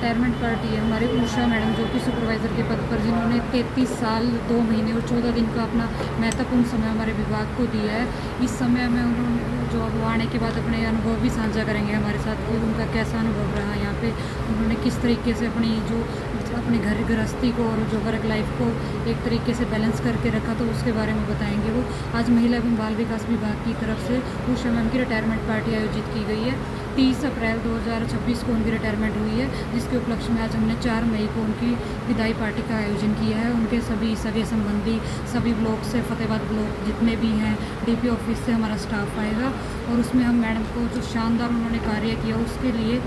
Retirement party है हमारे Usha madam, जो कि सुपरवाइज़र के पद पर, जिन्होंने 33 साल 2 महीने और 14 दिन का अपना महत्वपूर्ण समय हमारे विभाग को दिया है। इस समय में उन्होंने जो अब आने के बाद अपने अनुभव भी साझा करेंगे हमारे साथ कि उनका कैसा अनुभव रहा यहाँ पे, उन्होंने किस तरीके से अपनी घर गृहस्थी को और जो वर्क लाइफ को एक तरीके से बैलेंस करके रखा, तो उसके बारे में बताएंगे वो। आज महिला एवं बाल विकास विभाग की तरफ से उषा मैम की रिटायरमेंट पार्टी आयोजित की गई है। 30 अप्रैल 2026 को उनकी रिटायरमेंट हुई है, जिसके उपलक्ष्य में आज हमने 4 मई को उनकी विदाई पार्टी का आयोजन किया है। उनके सभी सगे संबंधी, सभी ब्लॉक से, फतेहाबाद ब्लॉक जितने भी हैं, डीपी ऑफिस से हमारा स्टाफ आएगा और उसमें हम मैडम को जो शानदार उन्होंने कार्य किया उसके लिए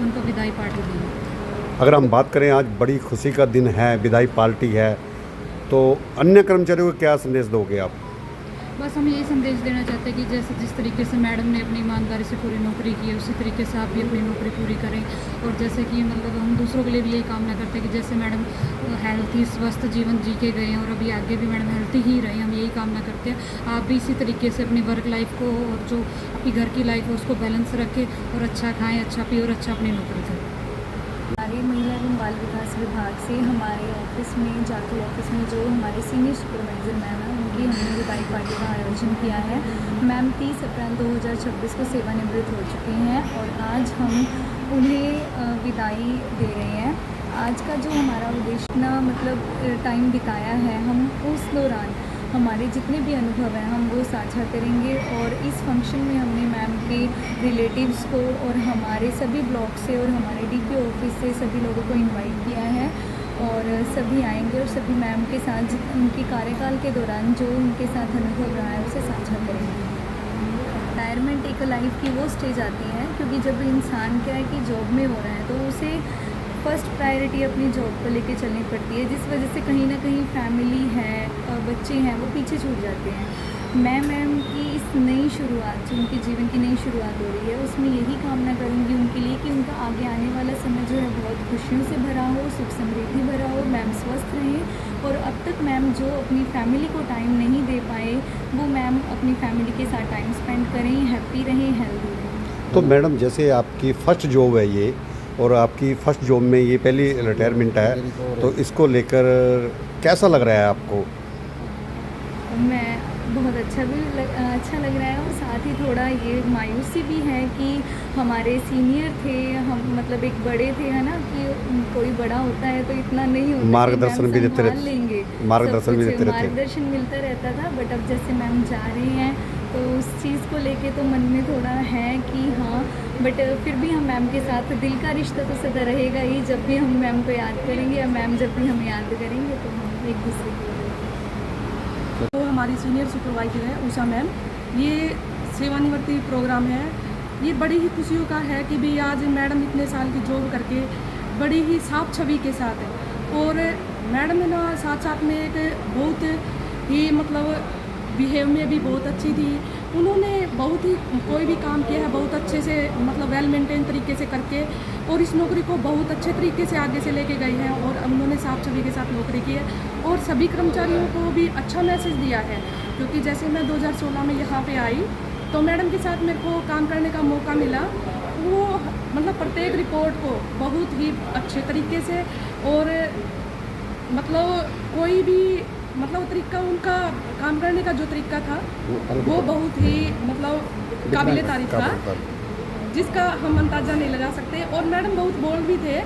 उनका विदाई पार्टी देंगे। अगर हम बात करें, आज बड़ी खुशी का दिन है, विदाई पार्टी है, तो अन्य कर्मचारियों को क्या संदेश दोगे आप? बस हम यही संदेश देना चाहते हैं कि जैसे जिस तरीके से मैडम ने अपनी ईमानदारी से पूरी नौकरी की है, उसी तरीके से आप भी अपनी नौकरी पूरी करें। और जैसे कि मतलब हम दूसरों के लिए भी यही कामना करते हैं कि जैसे मैडम हेल्थी स्वस्थ जीवन जी के गए हैं और अभी आगे भी मैडम हेल्थी ही रहें, हम यही कामना करते हैं। आप भी इसी तरीके से अपनी वर्क लाइफ को और जो अपनी घर की लाइफ है उसको बैलेंस रखें और अच्छा खाएँ, अच्छा पिए और अच्छा अपनी नौकरी करें। हमारे महिला एवं बाल विकास विभाग से हमारे ऑफिस में, जाके ऑफिस में जो हमारे सीनियर सुपरवाइज़र मैम हैं, उनकी हमने विदाई पार्टी का आयोजन किया है। मैम 30 अप्रैल 2026 को सेवानिवृत्त हो चुके हैं और आज हम उन्हें विदाई दे रहे हैं। आज का जो हमारा उद्देश्य ना मतलब टाइम बिताया है, हम उस दौरान हमारे जितने भी अनुभव हैं हम वो साझा करेंगे। और इस फंक्शन में हमने मैम के रिलेटिव्स को और हमारे सभी ब्लॉक से और हमारे डीपी ऑफिस से सभी लोगों को इनवाइट किया है और सभी आएंगे और सभी मैम के साथ उनके कार्यकाल के दौरान जो उनके साथ अनुभव रहा है उसे साझा करेंगे। रिटायरमेंट एक लाइफ की वो स्टेज आती है, क्योंकि जब इंसान क्या है कि जॉब में हो रहा है तो उसे फर्स्ट प्रायोरिटी अपनी जॉब को लेके चलनी पड़ती है, जिस वजह से कहीं ना कहीं फैमिली है, बच्चे हैं, वो पीछे छूट जाते हैं। मैम की इस नई शुरुआत, जो उनके जीवन की नई शुरुआत हो रही है, उसमें यही कामना करूँगी उनके लिए कि उनका आगे आने वाला समय जो है बहुत खुशियों से भरा हो, सुख समृद्धि भरा हो, मैम स्वस्थ रहें। और अब तक मैम जो अपनी फैमिली को टाइम नहीं दे पाए, वो मैम अपनी फैमिली के साथ टाइम स्पेंड करें, हैप्पी रहें, हेल्दी रहें। तो मैडम, जैसे आपकी फ़र्स्ट जॉब है ये, और आपकी फ़र्स्ट जॉब में ये पहली रिटायरमेंट है, तो इसको लेकर कैसा लग रहा है आपको? मैं बहुत अच्छा लग रहा है और साथ ही थोड़ा ये मायूसी भी है कि हमारे सीनियर थे, हम मतलब एक बड़े थे, है ना, कि कोई बड़ा होता है तो इतना नहीं होता, मार्गदर्शन भी देते रहते, लेंगे मार्गदर्शन मिलता रहता था। बट अब जैसे मैम जा रही हैं तो उस चीज़ को लेके तो मन में थोड़ा है कि हाँ, बट फिर भी हम मैम के साथ दिल का रिश्ता तो सदा रहेगा ही। जब भी हम मैम को याद करेंगे या मैम जब भी हमें याद करेंगे तो हम एक दूसरे को। तो हमारी सीनियर सुपरवाइजर है उषा मैम, ये सेवानिवृत्ति प्रोग्राम है। ये बड़ी ही खुशियों का है कि भी आज मैडम इतने साल की जॉब करके बड़ी ही साफ छवि के साथ है। और मैडम ना साथ साथ में एक बहुत ही मतलब बिहेव में भी बहुत अच्छी थी। उन्होंने बहुत ही कोई भी काम किया है बहुत अच्छे से, मतलब वेल मेंटेन तरीके से करके, और इस नौकरी को बहुत अच्छे तरीके से आगे से लेके गए हैं और उन्होंने साफ छवि के साथ नौकरी की है और सभी कर्मचारियों को भी अच्छा मैसेज दिया है। क्योंकि जैसे मैं 2016 में यहाँ पे आई तो मैडम के साथ मेरे को काम करने का मौका मिला। वो मतलब प्रत्येक रिपोर्ट को बहुत ही अच्छे तरीके से और मतलब कोई भी मतलब तरीका, उनका काम करने का जो तरीका था वो बहुत ही मतलब काबिले तारीफ था, जिसका हम अंदाज़ा नहीं लगा सकते। और मैडम बहुत बोल्ड भी थे,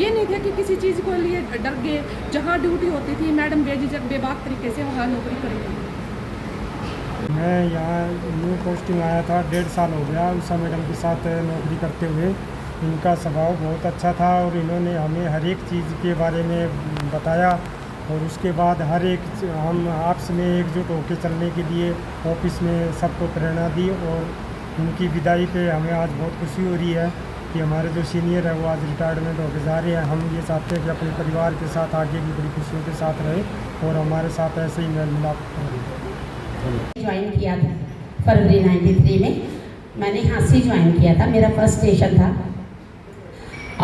ये नहीं थे कि किसी चीज़ को लिए डर गए। जहाँ ड्यूटी होती थी मैडम बेझिझक बेबाक तरीके से वहाँ नौकरी करेंगे। मैं यहाँ न्यू पोस्टिंग आया था, 1.5 साल हो गया उषा मैडम के साथ नौकरी करते हुए। इनका स्वभाव बहुत अच्छा था और इन्होंने हमें हर एक चीज़ के बारे में बताया और उसके बाद हर एक हम आपस में एकजुट होकर चलने के लिए ऑफिस में सबको प्रेरणा दी। और उनकी विदाई पे हमें आज बहुत खुशी हो रही है कि हमारे जो सीनियर है वो आज रिटायरमेंट होकर जा रहे हैं। हम ये चाहते हैं कि अपने परिवार के साथ आगे भी बड़ी खुशियों के साथ रहे और हमारे साथ ऐसे ही मेल मिलाप करें। ज्वाइन किया था फरवरी 93 में, मैंने यहाँ से ज्वाइन किया था, मेरा फर्स्ट स्टेशन था।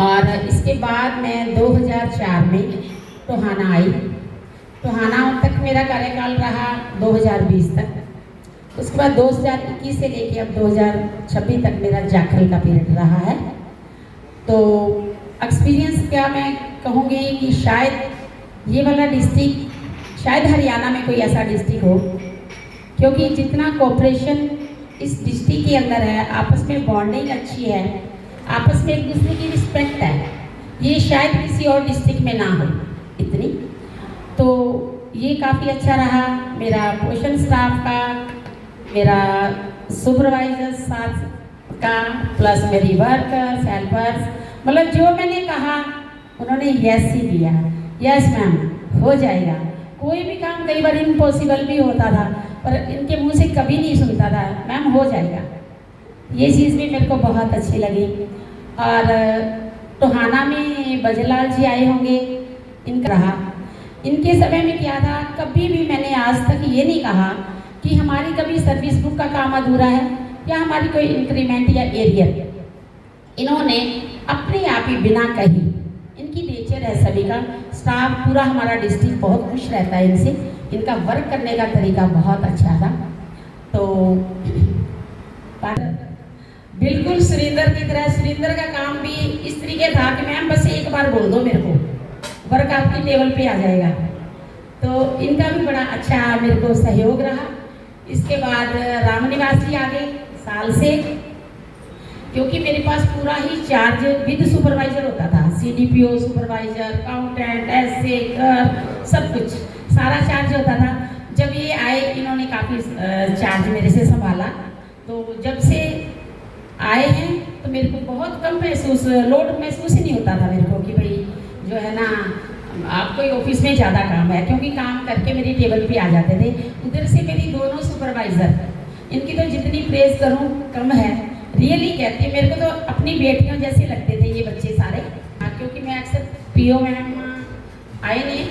और इसके बाद मैं 2004 में टोहाना आई। टोहाना तक मेरा कार्यकाल रहा 2020 तक। उसके बाद 2021 से लेके अब 2026 तक मेरा जाखल का पीरियड रहा है। तो एक्सपीरियंस क्या मैं कहूँगी कि शायद ये वाला डिस्ट्रिक्ट, शायद हरियाणा में कोई ऐसा डिस्ट्रिक्ट हो, क्योंकि जितना कोऑपरेशन इस डिस्ट्रिक्ट के अंदर है, आपस में बॉन्डिंग अच्छी है, आपस में एक दूसरे की रिस्पेक्ट है, ये शायद किसी और डिस्ट्रिक्ट में ना हो इतनी। तो ये काफ़ी अच्छा रहा। मेरा पोषण स्टाफ का, मेरा सुपरवाइजर साथ का, प्लस मेरी वर्कर्स, हेल्पर्स, मतलब जो मैंने कहा उन्होंने यस ही दिया, यस मैम हो जाएगा। कोई भी काम कई बार इम्पॉसिबल भी होता था, पर इनके मुंह से कभी नहीं सुनता था मैम हो जाएगा। ये चीज़ भी मेरे को बहुत अच्छी लगी। और टोहाना में बजलाल जी आए होंगे, इनका रहा, इनके समय में क्या था, कभी भी मैंने आज तक ये नहीं कहा कि हमारी कभी सर्विस बुक का काम अधूरा है या हमारी कोई इंक्रीमेंट या एरियर। इन्होंने अपने आप ही बिना कही, इनकी नेचर है सभी का, स्टाफ पूरा हमारा डिस्ट्रिक्ट बहुत खुश रहता है इनसे, इनका वर्क करने का तरीका बहुत अच्छा था। तो बिल्कुल सुरेंद्र की तरह, सुरेंद्र का काम भी इस तरीके था कि मैम बस एक बार बोल दो मेरे को, वर्क आपकी टेबल पे आ जाएगा। तो इनका भी बड़ा अच्छा मेरे को सहयोग रहा। इसके बाद रामनिवास जी आ गए साल से, क्योंकि मेरे पास पूरा ही चार्ज विद सुपरवाइजर होता था, CDPO सुपरवाइजर, अकाउंटेंट, एसए, सब कुछ सारा चार्ज होता था। जब ये आए इन्होंने काफ़ी चार्ज मेरे से संभाला। तो जब से आए हैं तो मेरे को बहुत कम महसूस, लोड महसूस ही नहीं होता था मेरे को कि भाई जो है ना आपको ऑफिस में ज़्यादा काम है, क्योंकि काम करके मेरी टेबल पे आ जाते थे। उधर से मेरी दोनों सुपरवाइज़र, इनकी तो जितनी प्रेज करूँ कम है, रियली कहती है, मेरे को तो अपनी बेटियों जैसे लगते थे ये बच्चे सारे। क्योंकि मैं अक्सर PO मैम आए नहीं,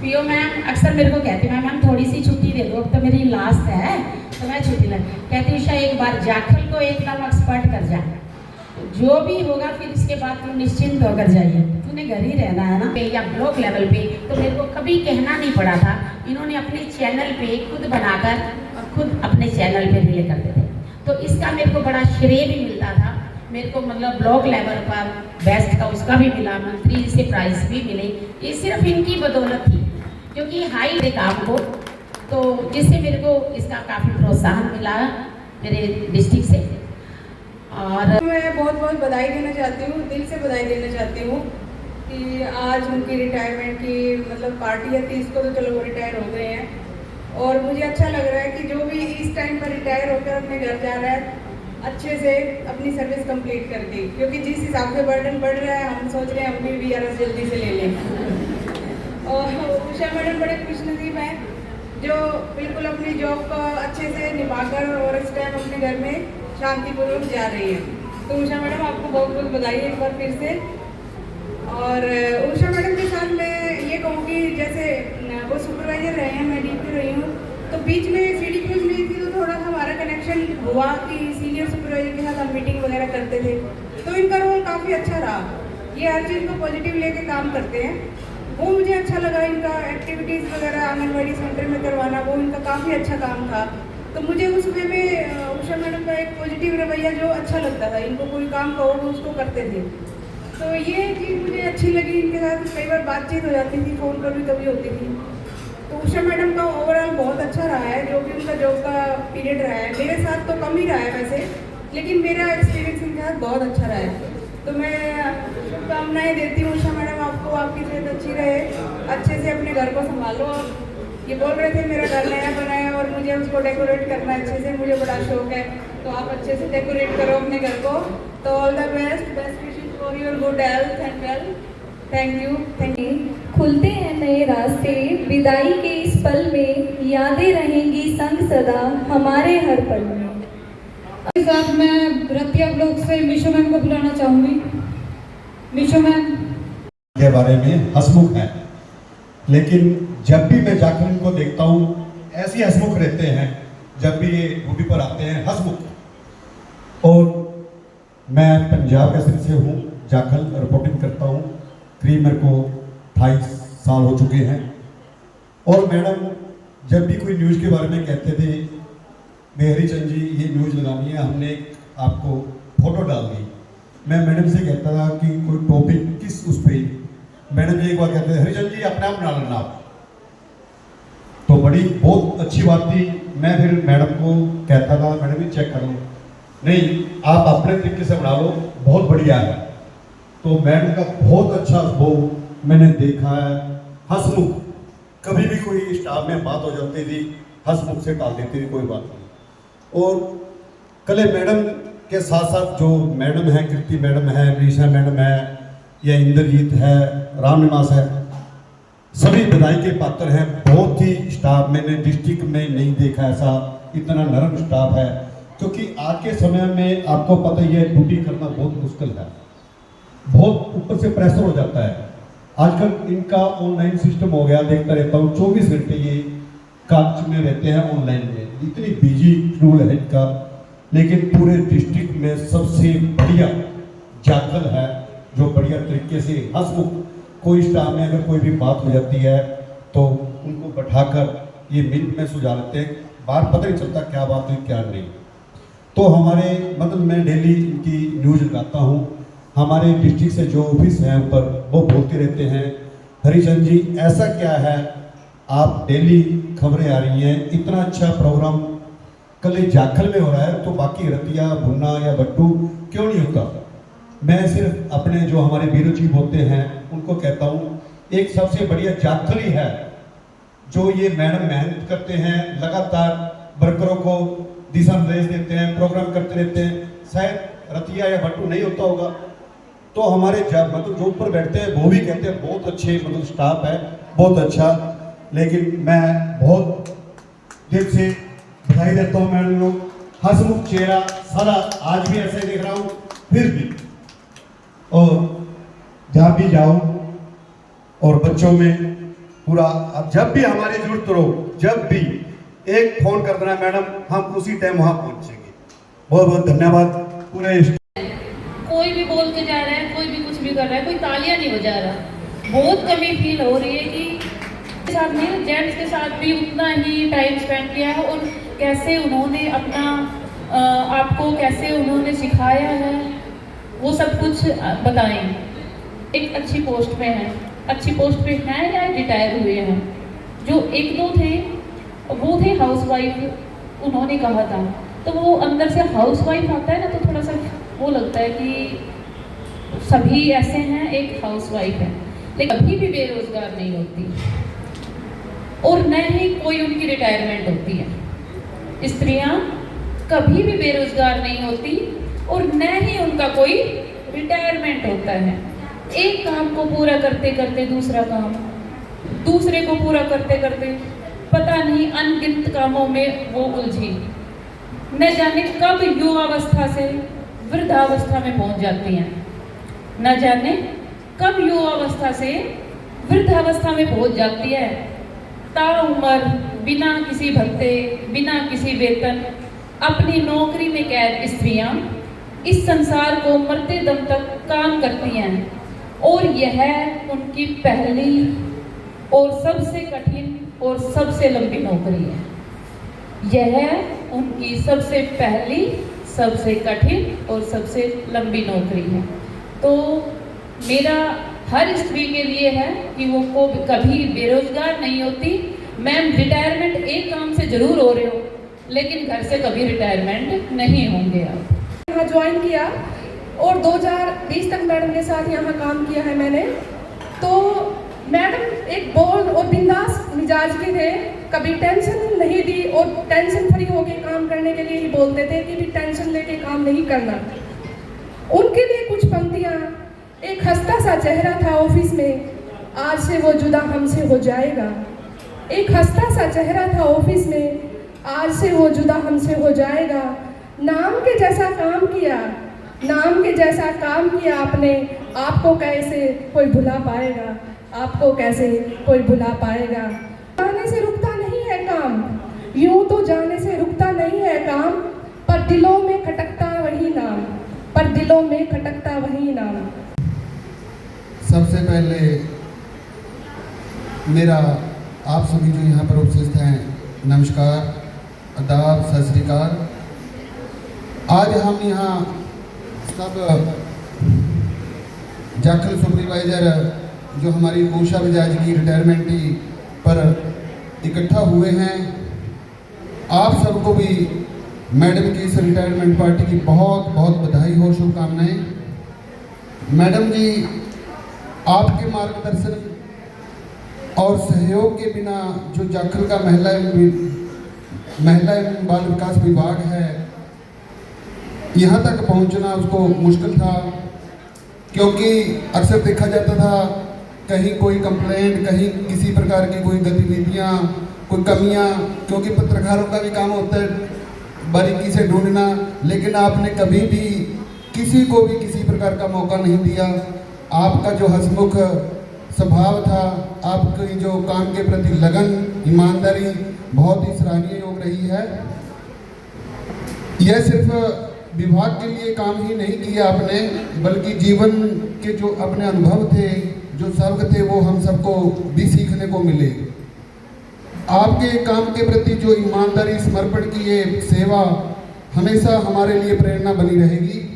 PO मैम अक्सर मेरे को कहती है मैम थोड़ी सी छुट्टी दे दो, अब तो मेरी लास्ट है तो मैं छुट्टी लग कहती उषा एक बार जाखल को एकदम एक्सपर्ट कर जा, जो भी होगा फिर इसके बाद तुम निश्चिंत होकर जाइए, तूने घर ही रहना है ना, या ब्लॉक लेवल पे। तो मेरे को कभी कहना नहीं पड़ा था, इन्होंने अपने चैनल पे खुद बनाकर और खुद अपने चैनल पे रिले करते थे। तो इसका मेरे को बड़ा श्रेय भी मिलता था मेरे को, मतलब ब्लॉक लेवल पर बेस्ट का उसका भी मिला, मंत्री से प्राइज भी मिले। ये सिर्फ इनकी बदौलत थी, क्योंकि हाई डे काम को, तो जिससे मेरे को इसका काफ़ी प्रोत्साहन मिला मेरे डिस्ट्रिक्ट से। और मैं बहुत बहुत बधाई देना चाहती हूँ, दिल से बधाई देना चाहती हूँ कि आज उनकी रिटायरमेंट की मतलब पार्टी है 30 को, तो चलो वो रिटायर हो गए हैं। और मुझे अच्छा लग रहा है कि जो भी इस टाइम पर रिटायर होकर अपने घर जा रहा है अच्छे से अपनी सर्विस कंप्लीट करके, क्योंकि जिस हिसाब से बर्डन बढ़ रहा है हम सोच रहे हैं हम भी VRS जल्दी से ले लें। और उषा मैडम बड़े खुशनसीब हैं जो बिल्कुल अपनी जॉब को अच्छे से निभाकर और इस टाइम अपने घर में शांतिपूर्वक जा रही है। तो उषा मैडम आपको बहुत बहुत बधाई एक बार फिर से। और उषा मैडम के साथ मैं ये कहूँगी, जैसे वो सुपरवाइजर रहे हैं, मैं DP रही हूँ, तो बीच में CDPO नहीं थी, तो थोड़ा सा हमारा कनेक्शन हुआ कि सीनियर सुपरवाइजर के साथ हम मीटिंग वगैरह करते थे, तो इनका रोल काफ़ी अच्छा रहा। ये हर चीज़ को पॉजिटिव लेके काम करते हैं, वो मुझे अच्छा लगा। इनका एक्टिविटीज़ वगैरह आंगनबाड़ी सेंटर में करवाना, वो इनका काफ़ी अच्छा काम था। तो मुझे उस वे में उषा मैडम का एक पॉजिटिव रवैया जो अच्छा लगता था, इनको कोई काम कहो वो उसको करते थे। तो ये चीज़ मुझे अच्छी लगी। इनके साथ कई बार बातचीत हो जाती थी, फ़ोन पर भी कभी होती थी। तो उषा मैडम का ओवरऑल बहुत अच्छा रहा है, जो भी उनका जॉब का पीरियड रहा है। मेरे साथ तो कम ही रहा है वैसे, लेकिन मेरा एक्सपीरियंस इनके साथ बहुत अच्छा रहा है। तो मैं शुभकामनाएँ देती हूँ उषा मैडम आपको, आपकी सेहत अच्छी रहे, अच्छे से अपने घर को संभालो। और ये बोल रहे थे मेरा घर नया बना है और मुझे उसको डेकोरेट करना अच्छे से, मुझे बड़ा शौक है, तो आप अच्छे से डेकोरेट करो अपने घर को। तो all the best, best wishes for your good health and wealth. Thank you, thank you. खुलते हैं नए रास्ते, विदाई के इस पल में यादें रहेंगी संग सदा हमारे हर पल में। इस साथ मैं रतिया ब्लॉक से मिशो मैम को बुलाना चाहूँगी। मिशो मैम के बारे में हंसमुख है, लेकिन जब भी मैं जाकर इनको देखता हूँ ऐसे ही हंसमुख रहते हैं। जब भी ये ड्यूटी पर आते हैं हंसमुख। और मैं पंजाब केसरी से हूँ, जाखल रिपोर्टिंग करता हूँ, करीब मेरे को 28 साल हो चुके हैं। और मैडम जब भी कोई न्यूज़ के बारे में कहते थे, मेहरी चंद जी ये न्यूज़ लगानी है, हमने आपको फ़ोटो डाल दी, मैं मैडम से कहता था कि कोई टॉपिक किस उस पे, मैडम जी एक बार कहते थे हरिचंद जी अपने आप बना लेना आप, तो बड़ी बहुत अच्छी बात थी। मैं फिर मैडम को कहता था मैडम जी चेक कर लो, नहीं आप अपने तरीके से बना लो, बहुत बढ़िया है। तो मैडम का बहुत अच्छा अनुभव मैंने देखा है। हंसमुख, कभी भी कोई स्टाफ में बात हो जाती थी हंसमुख से टाल देती थी, कोई बात नहीं। और कल मैडम के साथ साथ जो मैडम है, कीर्ति मैडम है, मनीषा मैडम है, या इंद्रजीत है, रामनिवास है, सभी बधाई के पात्र हैं। बहुत ही स्टाफ मैंने डिस्ट्रिक्ट में नहीं देखा ऐसा, इतना नरम स्टाफ है। क्योंकि आज के समय में आपको पता ही है ड्यूटी करना बहुत मुश्किल है, बहुत ऊपर से प्रेशर हो जाता है। आजकल इनका ऑनलाइन सिस्टम हो गया, देखता रहता हूँ 24 घंटे ये कागज में रहते हैं, ऑनलाइन में, इतनी बिजी शेड्यूल है इनका। लेकिन पूरे डिस्ट्रिक्ट में सबसे बढ़िया जागल है, जो बढ़िया तरीके से हंसमुख, कोई स्टाफ में अगर कोई भी बात हो जाती है तो उनको बैठाकर ये मिनट में सुलझा लेते हैं, बार पता नहीं चलता क्या बात हुई क्या नहीं। तो हमारे मतलब मैं डेली इनकी न्यूज़ लगाता हूँ, हमारे डिस्ट्रिक्ट से जो ऑफिस हैं ऊपर वो बोलते रहते हैं हरिचंद जी ऐसा क्या है, आप डेली खबरें आ रही हैं, इतना अच्छा प्रोग्राम कल जाखल में हो रहा है, तो बाकी रतिया भुन्ना या बट्टू क्यों नहीं होता। मैं सिर्फ अपने जो हमारे ब्यूरो चीफ होते हैं उनको कहता हूँ, एक सबसे बढ़िया जाखल ही है जो ये मैडम मेहनत करते हैं, लगातार वर्करों को दिशा निर्देश देते हैं, प्रोग्राम करते रहते हैं। शायद रतिया या बट्टू नहीं होता होगा, तो हमारे मतलब जो ऊपर बैठते हैं वो भी कहते हैं बहुत अच्छे मतलब स्टाफ है, बहुत अच्छा। लेकिन मैं बहुत दिल से बधाई देता हूँ मैडम लोग, हंसमुख चेहरा सारा आज भी ऐसे देख रहा हूँ, फिर भी और जहाँ भी जाऊँ और बच्चों में पूरा, अब जब भी हमारी जरूरत हो, जब भी एक फोन कर देना मैडम, हम उसी टाइम वहाँ पहुँचेंगे। बहुत बहुत धन्यवाद। पूरे कोई भी बोल के जा रहा है, कोई भी कुछ भी कर रहा है, कोई तालियां नहीं बजा रहा, बहुत कमी फील हो रही है कि साथ में जेंट्स के साथ भी उतना ही टाइम स्पेंड किया है, और कैसे उन्होंने अपना आपको कैसे उन्होंने सिखाया है वो सब कुछ बताएं। एक अच्छी पोस्ट पे हैं, अच्छी पोस्ट पे हैं या रिटायर हुए हैं, जो एक दो थे वो थे हाउसवाइफ, उन्होंने कहा था, तो वो अंदर से हाउसवाइफ आता है ना, तो थोड़ा सा वो लगता है कि सभी ऐसे हैं, एक हाउसवाइफ है, लेकिन कभी भी बेरोजगार नहीं होती और न ही कोई उनकी रिटायरमेंट होती है। स्त्रियां कभी भी बेरोजगार नहीं होती और न ही उनका कोई रिटायरमेंट होता है। एक काम को पूरा करते करते दूसरा काम, दूसरे को पूरा करते करते पता नहीं अनगिनत कामों में वो उलझी, न जाने कब युवावस्था से वृद्धावस्था में पहुंच जाती हैं, न जाने कब युवावस्था से वृद्धावस्था में पहुंच जाती है। ताउम्र बिना किसी भत्ते, बिना किसी वेतन, अपनी नौकरी में कैद स्त्रियां इस संसार को मरते दम तक काम करती हैं, और यह उनकी पहली और सबसे कठिन और सबसे लंबी नौकरी है। यह उनकी सबसे पहली, सबसे कठिन और सबसे लंबी नौकरी है। तो मेरा हर स्त्री के लिए है कि वो को कभी बेरोजगार नहीं होती। मैम रिटायरमेंट एक काम से जरूर हो रहे हो, लेकिन घर से कभी रिटायरमेंट नहीं होंगे आप। यहाँ ज्वाइन किया और 2020 तक मैडम के साथ यहाँ काम किया है मैंने। तो मैडम एक बोल्ड और बिंदास मिजाज के थे, कभी टेंशन नहीं दी और टेंशन फ्री होके काम करने के लिए ही बोलते थे कि भी टेंशन लेके काम नहीं करना। उनके लिए कुछ पंक्तियाँ, एक हंसता सा चेहरा था ऑफिस में, आज से वो जुदा हमसे हो जाएगा। एक हंसता सा चेहरा था ऑफिस में, आज से वो जुदा हमसे हो जाएगा। नाम के जैसा काम किया, नाम के जैसा काम किया आपने, आपको कैसे कोई भुला पाएगा, आपको कैसे कोई भुला पाएगा। जाने से रुकता नहीं है काम, यूं तो जाने से रुकता नहीं है काम, पर दिलों में खटकता वही नाम, पर दिलों में खटकता वही नाम। सबसे पहले मेरा आप सभी जो यहाँ पर उपस्थित हैं नमस्कार, आदाब, सत श्री अकाल। आज हम यहाँ सब जाखल सुपरवाइज़र जो हमारी उषा बजाज की रिटायरमेंट पर इकट्ठा हुए हैं, आप सबको भी मैडम की इस रिटायरमेंट पार्टी की बहुत बहुत बधाई हो, शुभकामनाएं। मैडम जी, आपके मार्गदर्शन और सहयोग के बिना जो जाखल का महिला एवं बाल विकास विभाग है, यहाँ तक पहुँचना उसको मुश्किल था, क्योंकि अक्सर देखा जाता था कहीं कोई कंप्लेंट, कहीं किसी प्रकार की कोई गतिविधियाँ, कोई कमियाँ, क्योंकि पत्रकारों का भी काम होता है बारीकी से ढूंढना, लेकिन आपने कभी भी किसी को भी किसी प्रकार का मौका नहीं दिया। आपका जो हंसमुख स्वभाव था, आपकी जो काम के प्रति लगन, ईमानदारी बहुत ही सराहनीय योग रही है। यह सिर्फ विभाग के लिए काम ही नहीं किया आपने, बल्कि जीवन के जो अपने अनुभव थे, जो सबक थे, वो हम सबको भी सीखने को मिले। आपके काम के प्रति जो ईमानदारी, समर्पण की ये सेवा हमेशा हमारे लिए प्रेरणा बनी रहेगी।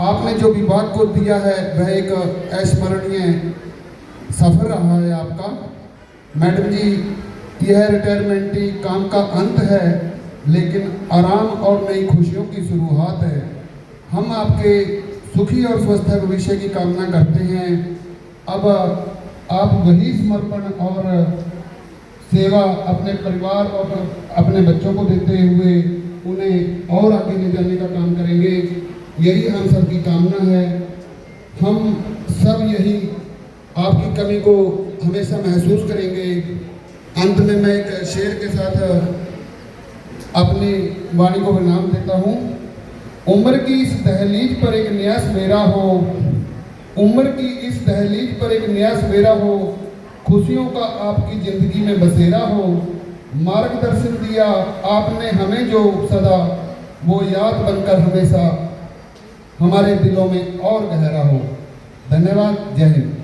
आपने जो विभाग को दिया है वह एक अस्मरणीय सफर रहा है आपका। मैडम जी, यह रिटायरमेंट काम का अंत है, लेकिन आराम और नई खुशियों की शुरुआत है। हम आपके सुखी और स्वस्थ भविष्य की कामना करते हैं। अब आप वही समर्पण और सेवा अपने परिवार और अपने बच्चों को देते हुए उन्हें और आगे ले जाने का काम करेंगे, यही हम सब की कामना है। हम सब यही आपकी कमी को हमेशा महसूस करेंगे। अंत में मैं एक शेर के साथ अपनी वाणी को विराम देता हूँ। उम्र की इस दहलीज पर एक न्यास मेरा हो, उम्र की इस दहलीज पर एक न्यास मेरा हो, खुशियों का आपकी ज़िंदगी में बसेरा हो। मार्गदर्शन दिया आपने हमें जो सदा, वो याद बनकर हमेशा हमारे दिलों में और गहरा हो। धन्यवाद। जय हिंद।